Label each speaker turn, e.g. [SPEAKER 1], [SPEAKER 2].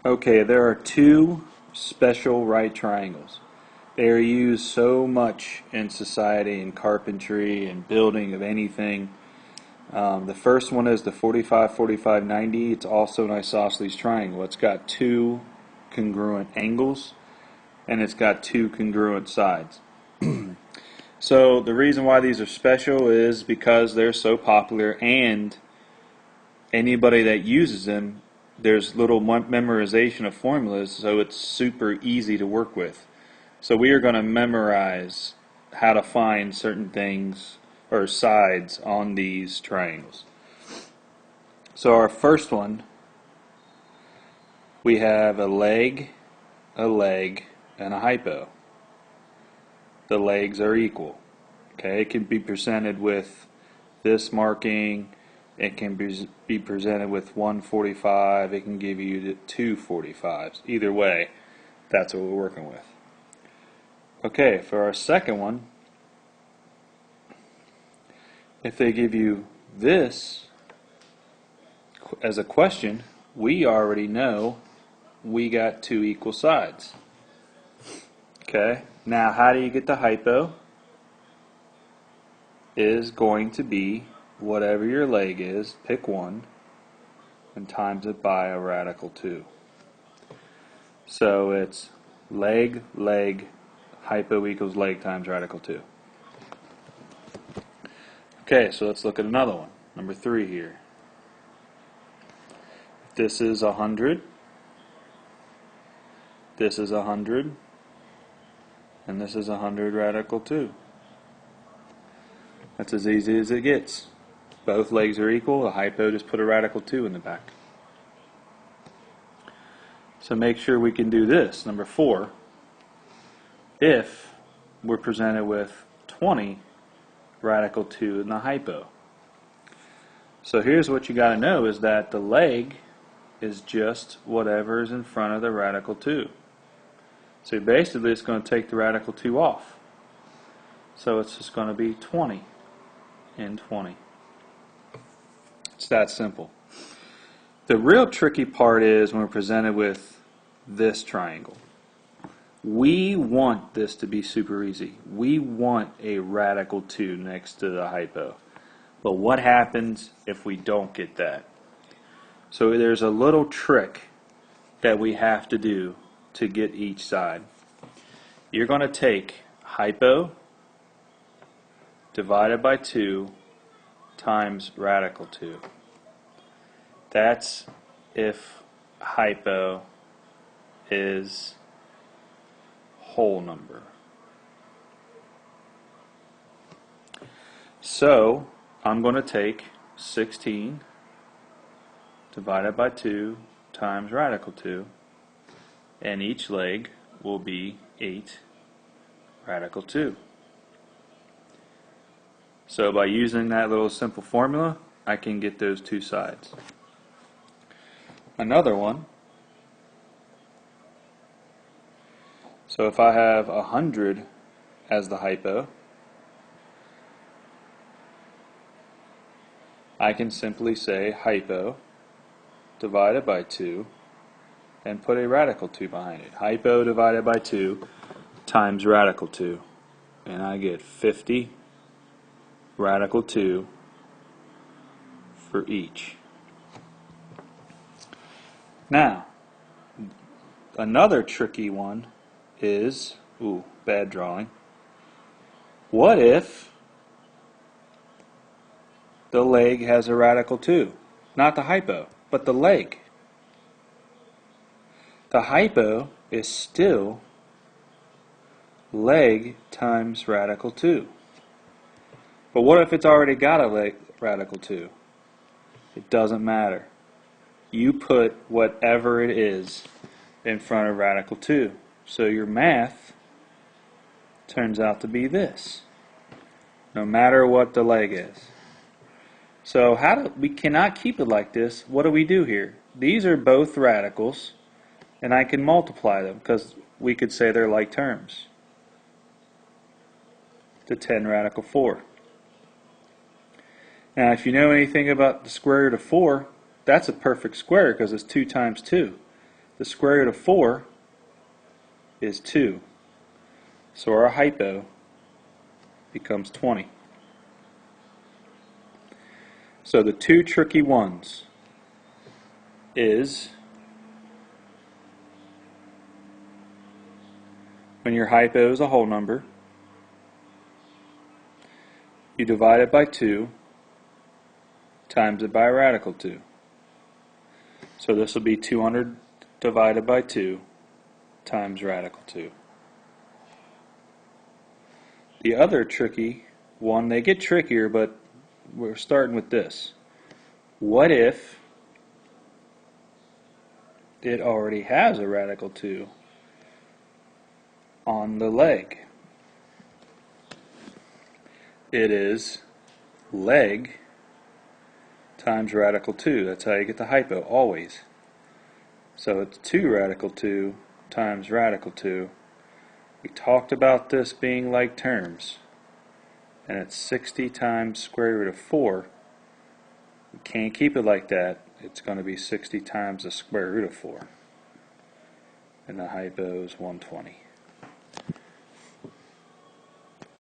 [SPEAKER 1] Okay, there are two special right triangles. They are used so much in society, in carpentry and building of anything. The first one is the 45-45-90. It's also an isosceles triangle. It's got two congruent angles and it's got two congruent sides. So the reason why these are special is because they're so popular, and anybody that uses them, there's little memorization of formulas, so it's super easy to work with. So we are going to memorize how to find certain things or sides on these triangles. So our first one, we have a leg, and a hypo. The legs are equal. Okay, it can be presented with this marking. It can be presented with 145. It can give you 245s. Either way, that's what we're working with. Okay, for our second one, if they give you this as a question, we already know we got two equal sides. Okay, now how do you get the hypo? Is going to be whatever your leg is, pick one, and times it by a radical 2. So it's leg, hypo equals leg times radical 2. Okay, so let's look at another one. Number 3 here. If this is 100, this is 100, and this is 100 radical 2. That's as easy as it gets. Both legs are equal. The hypo, just put a radical 2 in the back. So make sure we can do this. Number 4. If we're presented with 20 radical 2 in the hypo. So here's what you got to know is that the leg is just whatever is in front of the radical 2. So basically it's going to take the radical 2 off. So it's just going to be 20 and 20. It's that simple. The real tricky part is when we're presented with this triangle. We want this to be super easy. We want a radical 2 next to the hypo. But what happens if we don't get that? So there's a little trick that we have to do to get each side. You're going to take hypo divided by 2 times radical 2. That's if hypo is whole number. So I'm going to take 16 divided by 2 times radical 2, and each leg will be 8 radical 2. So by using that little simple formula, I can get those two sides. Another one. So if I have 100 as the hypo, I can simply say hypo divided by 2 and put a radical 2 behind it. Hypo divided by 2 times radical 2. And I get 50 radical 2 for each. Now, another tricky one is, bad drawing. What if the leg has a radical 2? Not the hypo, but the leg. The hypo is still leg times radical 2. But what if it's already got a leg radical 2? It doesn't matter. You put whatever it is in front of radical 2. So your math turns out to be this, no matter what the leg is. So we cannot keep it like this. What do we do here? These are both radicals, and I can multiply them because we could say they're like terms. To 10 radical 4. Now if you know anything about the square root of 4, that's a perfect square because it's 2 times 2. The square root of 4 is 2. So our hypo becomes 20. So the two tricky ones is when your hypo is a whole number, you divide it by 2 times it by a radical 2. So this will be 200 divided by 2 times radical 2. The other tricky one, they get trickier, but we're starting with this. What if it already has a radical 2 on the leg? It is leg times radical 2. That's how you get the hypo, always. So it's 2 radical 2 times radical 2. We talked about this being like terms, and it's 60 times square root of 4. You can't keep it like that. It's going to be 60 times the square root of 4. And the hypo is 120.